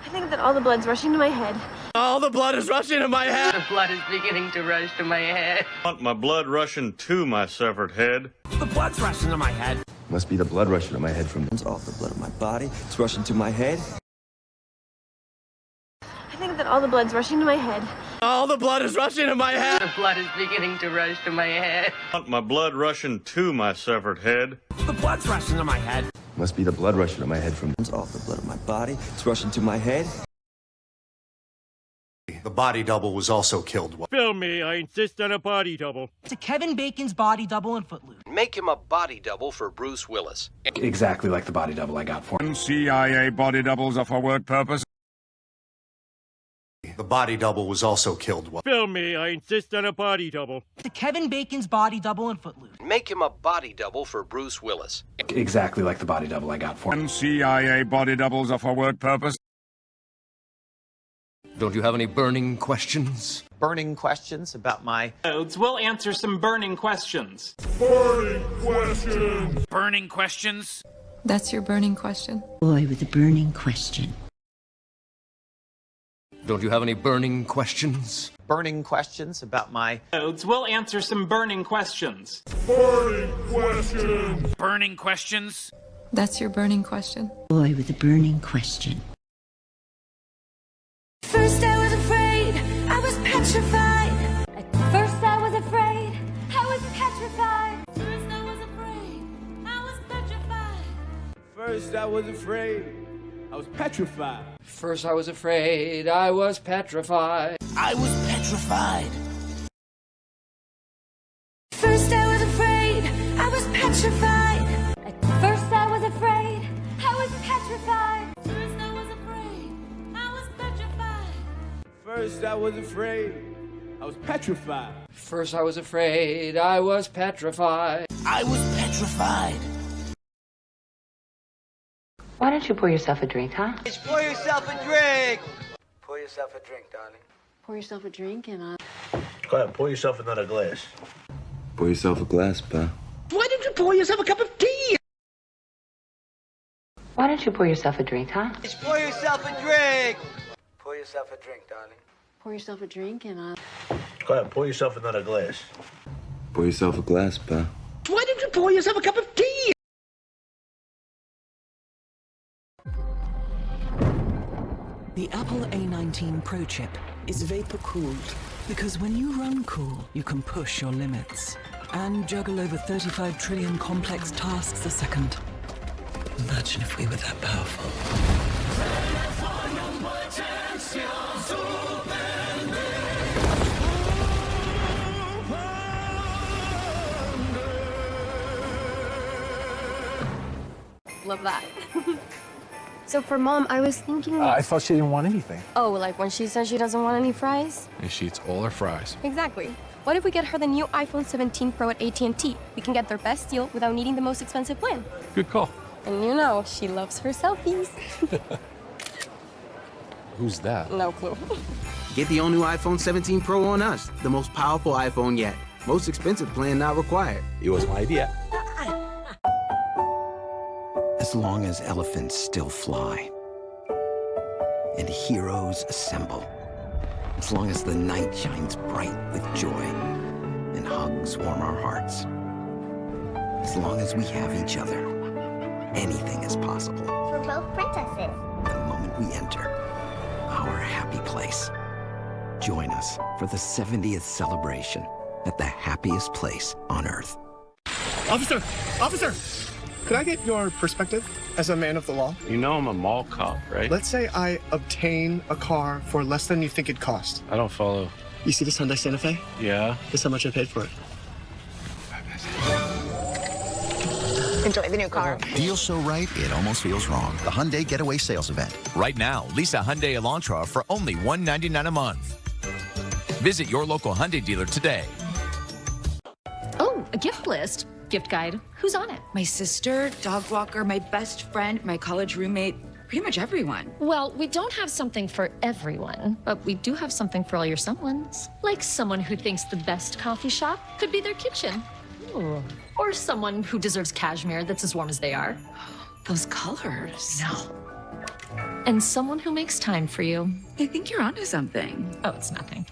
I think that all the blood's rushing to my head. All the blood is rushing to my head. The blood is beginning to rush to my head. I want my blood rushing to my severed head. The blood's rushing to my head. Must be the blood rushing to my head from All the blood of my body. It's rushing to my head. I think that all the blood's rushing to my head. All the blood is rushing to my head. The blood is beginning to rush to my head. I want my blood rushing to my severed head. The blood's rushing to my head. Must be the blood rushing to my head from All the blood of my body. It's rushing to my head. The body double was also killed. Film me, I insist on a body double. To Kevin Bacon's body double in Footloose. Make him a body double for Bruce Willis. Exactly like the body double I got for him. CIA body doubles are for word purpose. The body double was also killed. Film me, I insist on a body double. To Kevin Bacon's body double in Footloose. Make him a body double for Bruce Willis. Exactly like the body double I got for him. CIA body doubles are for word purpose. Don't you have any burning questions? Burning questions about my... We'll answer some burning questions. Burning questions. That's your burning question. Boy with a burning question. Don't you have any burning questions? Burning questions about my... We'll answer some burning questions. Burning questions. That's your burning question. Boy with a burning question. First I was afraid, I was petrified. At first I was afraid, I was petrified. First I was afraid, I was petrified. First I was afraid. I was petrified. First I was afraid, I was petrified. I was petrified. First I was afraid, I was petrified. At first I was afraid, I was petrified. First I was afraid, I was petrified. First I was afraid. I was petrified. First I was afraid, I was petrified. I was petrified. Why don't you pour yourself a drink, huh? Pour yourself a drink. Pour yourself a drink, darling. Pour yourself a drink and Go ahead, pour yourself another glass. Pour yourself a glass, pa. Why don't you pour yourself a cup of tea? Why don't you pour yourself a drink, huh? Pour yourself a drink. Pour yourself a drink, darling. pour yourself a drink and Go ahead, pour yourself another glass. Pour yourself a glass, pa. Why don't you pour yourself a cup of tea? The Apple A19 Pro chip is vapor-cooled because when you run cool, you can push your limits and juggle over 35 trillion complex tasks a second. Imagine if we were that powerful. Love that. So for Mom, I was thinking... I thought she didn't want anything. Oh, like when she says she doesn't want any fries? And she eats all her fries. Exactly. What if we get her the new iPhone 17 Pro at AT&T? We can get their best deal without needing the most expensive plan. Good call. And you know, she loves her selfies. Who's that? No clue. Get the all-new iPhone 17 Pro on us. The most powerful iPhone yet. Most expensive plan not required. It was my idea. As long as elephants still fly and heroes assemble, as long as the night shines bright with joy and hugs warm our hearts, as long as we have each other, anything is possible. For both princesses. The moment we enter our happy place, join us for the 70th celebration at the happiest place on Earth. Officer! Officer! Could I get your perspective as a man of the law? You know I'm a mall cop, right? Let's say I obtain a car for less than you think it cost. I don't follow. You see this Hyundai Santa Fe? Yeah? Guess how much I paid for it? Enjoy the new car. Deal so right, it almost feels wrong. The Hyundai Getaway Sales Event. Right now, lease a Hyundai Elantra for only $199 a month. Visit your local Hyundai dealer today. Oh, a gift list. Gift guide. Who's on it? My sister, dog walker, my best friend, my college roommate, pretty much everyone. Well, we don't have something for everyone, but we do have something for all your someones. Like someone who thinks the best coffee shop could be their kitchen. Ooh. Or someone who deserves cashmere that's as warm as they are. Those colors. No. And someone who makes time for you. I think you're onto something. Oh, it's nothing.